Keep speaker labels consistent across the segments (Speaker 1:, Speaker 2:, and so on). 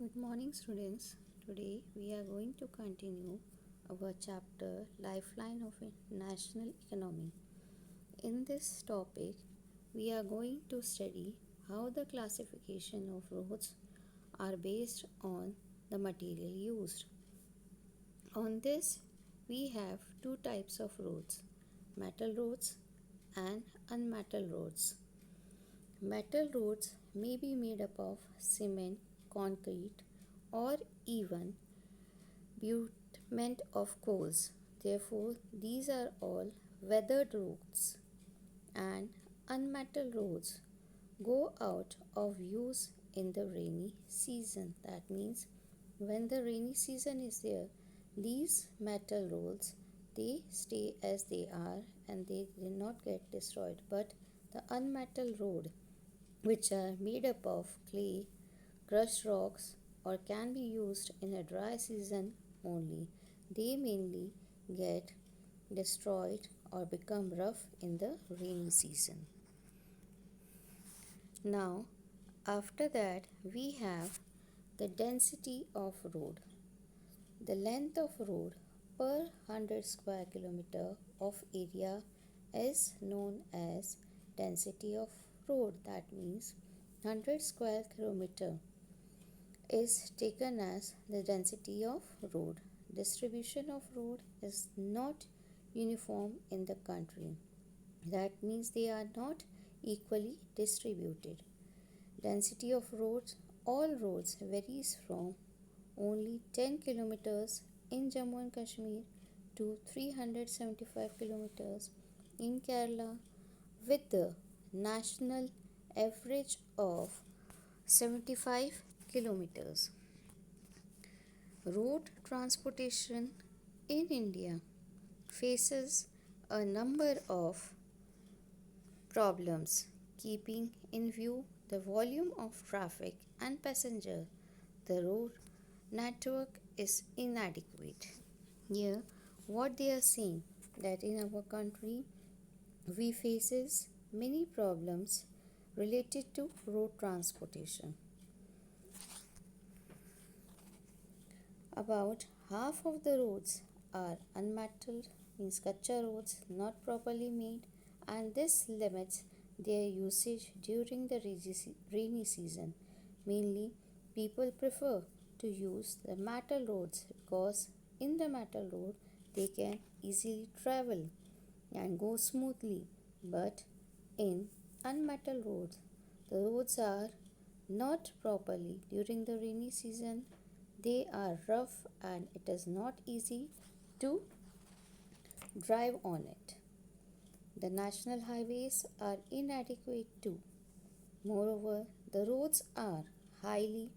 Speaker 1: Good morning, students. Today we are going to continue our chapter Lifeline of a National Economy. In this topic, we are going to study how the classification of roads are based on the material used. On this, we have two types of roads, metal roads and unmetal roads. Metal roads may be made up of cement, concrete, or even bitumen of coals. Therefore, these are all weathered roads, and unmetal roads go out of use in the rainy season. That means when the rainy season is there, these metal roads they stay as they are and they did not get destroyed. But the unmetal road, which are made up of clay, crushed rocks, or can be used in a dry season only, they mainly get destroyed or become rough in the rainy season. Now, after that, we have the density of road. The length of road per 100 square kilometer of area is known as density of road. That means 100 square kilometer is taken as the density of road. Distribution of road is not uniform in the country. That means they are not equally distributed. Density of roads, all roads varies from only 10 kilometers in Jammu and Kashmir to 375 kilometers in Kerala, with the national average of 75 kilometers. Road transportation in India faces a number of problems, keeping in view the volume of traffic and passenger. The road network is inadequate. Here, what they are saying that in our country we faces many problems related to road transportation. About half of the roads are unmetalled, means kacha roads not properly made, and this limits their usage during the rainy season. Mainly, people prefer to use the metal roads because in the metal road they can easily travel and go smoothly. But in unmetal roads, the roads are not properly during the rainy season. They are rough and it is not easy to drive on it. The national highways are inadequate too. Moreover, the roads are highly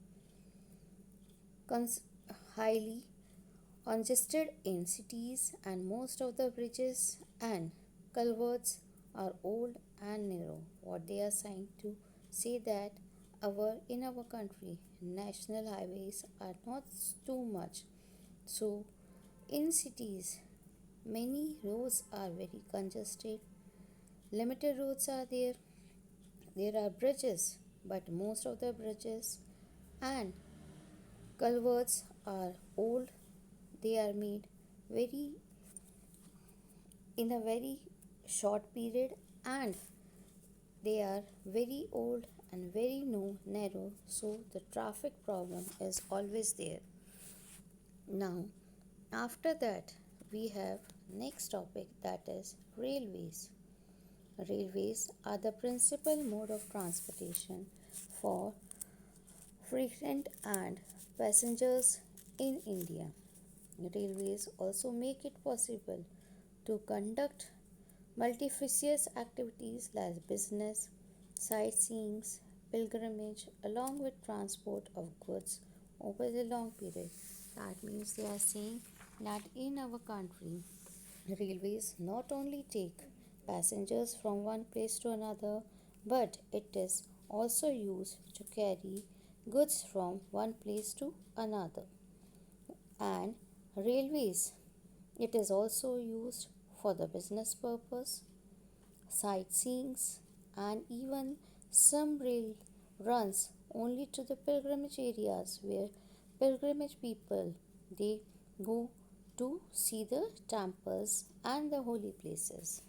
Speaker 1: congested in cities, and most of the bridges and culverts are old and narrow. What they are trying to say that in our country national highways are not too much. So in cities many roads are very congested. Limited roads are there. There are bridges, but most of the bridges and culverts are old. They are made very in a very short period, and they are very old and very narrow, so the traffic problem is always there. Now, after that, we have next topic, that is railways. Railways are the principal mode of transportation for frequent and passengers in India. Railways also make it possible to conduct multifarious activities like business, sightseeing, pilgrimage, along with transport of goods over the long period. That means they are saying that in our country, railways not only take passengers from one place to another, but it is also used to carry goods from one place to another. And railways, it is also used for the business purpose, sightseeing, and even some rail runs only to the pilgrimage areas where pilgrimage people they go to see the temples and the holy places.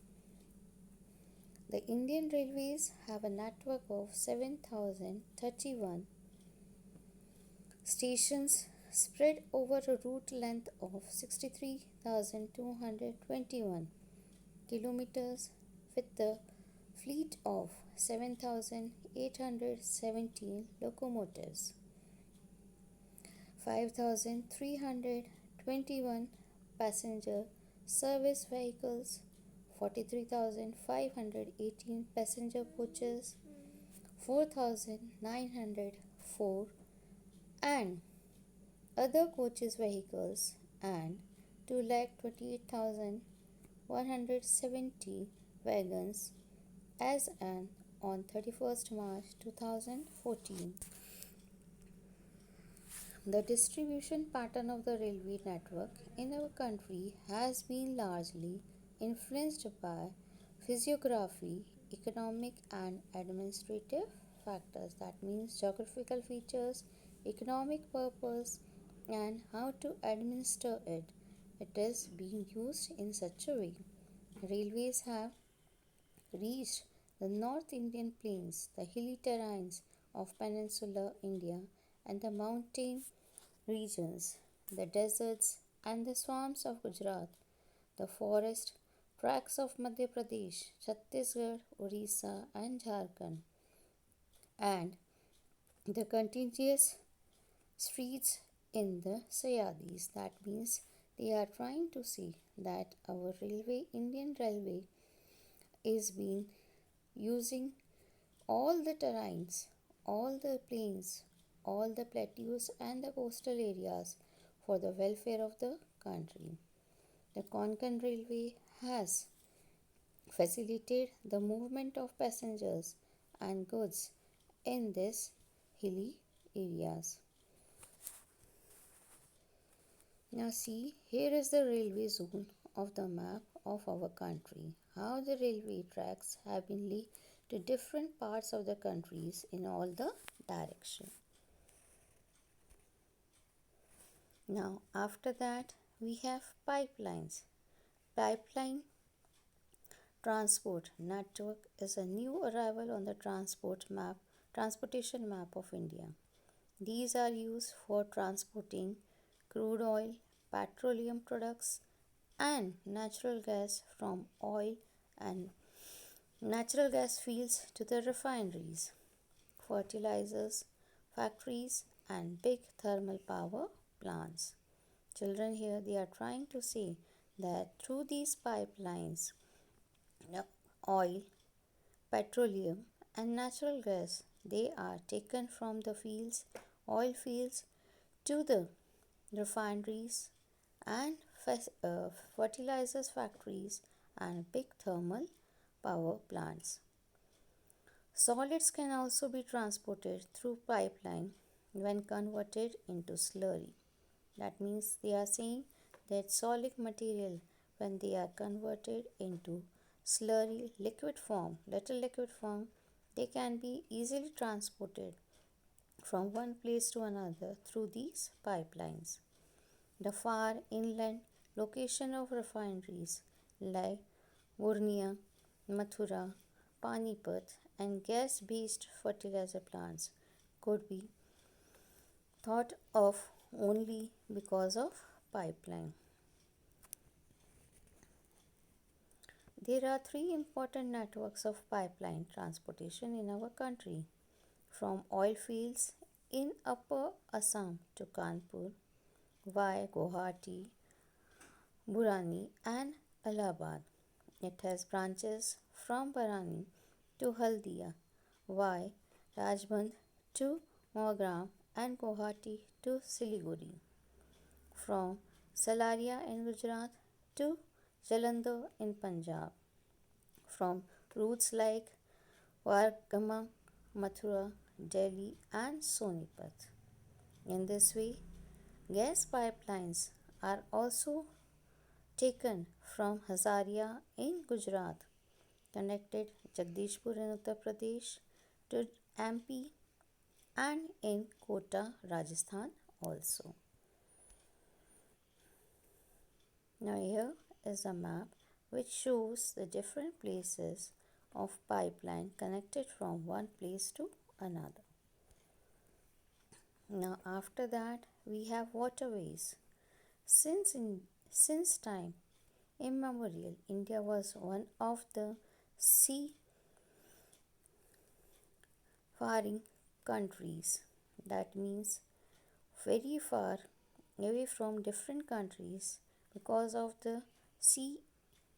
Speaker 1: The Indian Railways have a network of 7,031 stations spread over a route length of 63,221 kilometers with a fleet of 7,817 locomotives, 5,321 passenger service vehicles, 43,518 passenger coaches, 4,904 and other coaches vehicles, and 2,28,170 wagons as on 31st March 2014. The distribution pattern of the railway network in our country has been largely influenced by physiography, economic and administrative factors, that means geographical features, economic purpose, and how to administer it. It is being used in such a way. Railways have reached the North Indian plains, the hilly terrains of peninsular India, and the mountain regions, the deserts and the swamps of Gujarat, the forest tracts of Madhya Pradesh, Chhattisgarh, Orissa, and Jharkhand, and the contiguous streets in the Sayadis. That means they are trying to see that our Indian Railway, is being using all the terrains, all the plains, all the plateaus and the coastal areas for the welfare of the country. The Konkan Railway has facilitated the movement of passengers and goods in these hilly areas. Now see, here is the railway zone of the map of our country. How the railway tracks have been laid to different parts of the countries in all the direction. Now after that we have pipelines. Pipeline transport network is a new arrival on the transportation map of India. These are used for transporting crude oil, petroleum products, and natural gas from oil and natural gas fields to the refineries, fertilizers, factories, and big thermal power plants. Children here they are trying to say that through these pipelines, oil, petroleum, and natural gas they are taken from the fields, oil fields, to the refineries and fertilizers factories and big thermal power plants. Solids can also be transported through pipeline when converted into slurry. That means they are saying that solid material when they are converted into slurry little liquid form, they can be easily transported from one place to another through these pipelines. The far inland location of refineries like Burnia, Mathura, Panipat, and gas based fertilizer plants could be thought of only because of pipeline. There are three important networks of pipeline transportation in our country, from oil fields in Upper Assam to Kanpur via Guwahati, Burani, and Allahabad. It has branches from Barani to Haldia via Rajband to Mogram and Guwahati to Siliguri, from Salaria in Gujarat to Jalandhar in Punjab, from routes like Vargama, Mathura, Delhi, and Sonipat. In this way, gas pipelines are also taken from Hazaria in Gujarat, connected Jagdishpur in Uttar Pradesh to MP and in Kota, Rajasthan also. Now here is a map which shows the different places of pipeline connected from one place to another. Now after that we have waterways. Since time immemorial, India was one of the seafaring countries. That means very far away from different countries because of the sea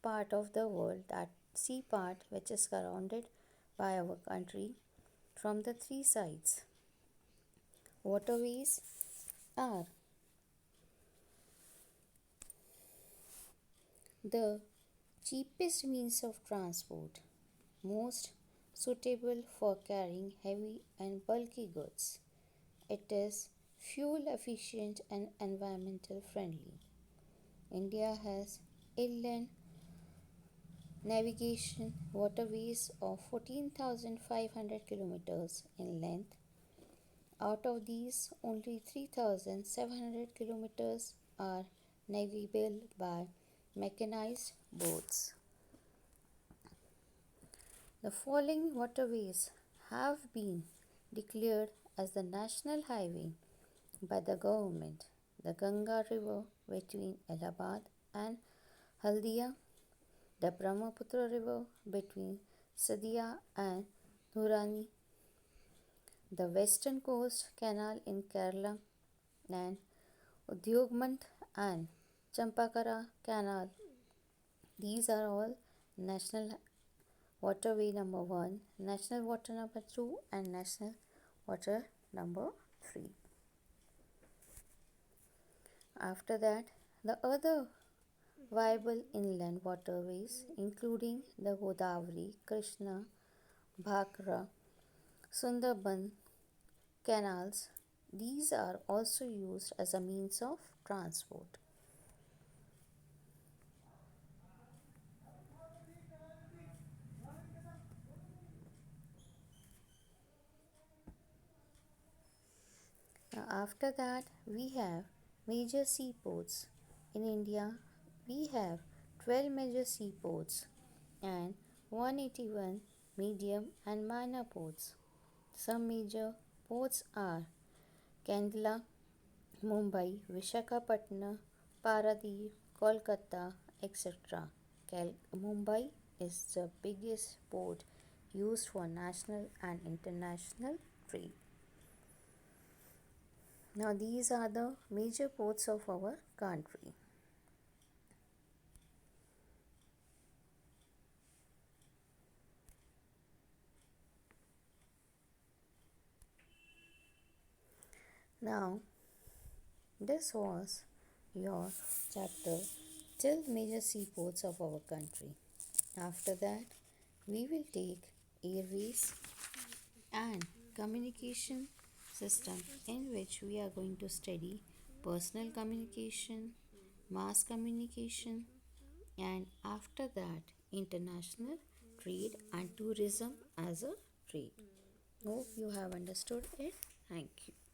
Speaker 1: part of the world, that sea part which is surrounded by our country from the three sides. Waterways are the cheapest means of transport, most suitable for carrying heavy and bulky goods. It is fuel efficient and environmental friendly. India has inland navigation waterways of 14,500 kilometers in length. Out of these, only 3,700 kilometers are navigable by mechanized boats. The following waterways have been declared as the national highway by the government: the Ganga River between Allahabad and Haldia, the Brahmaputra River between Sadia and Dhurani, the Western Coast Canal in Kerala, and Udyogmant and Champakara Canal. These are all national waterway number 1, national water number 2, and national water number 3. After that, the other viable inland waterways, including the Godavari, Krishna, Bhakra, Sundarban canals, these are also used as a means of transport. Now, after that, we have major seaports. In India, we have 12 major seaports and 181 medium and minor ports. Some major ports are Kandla, Mumbai, Vishakhapatnam, Paradip, Kolkata, etc. Mumbai is the biggest port used for national and international trade. Now, these are the major ports of our country. Now, this was your chapter till major seaports of our country. After that, we will take airways and communication system, in which we are going to study personal communication, mass communication, and after that international trade and tourism as a trade. Hope you have understood it. Thank you.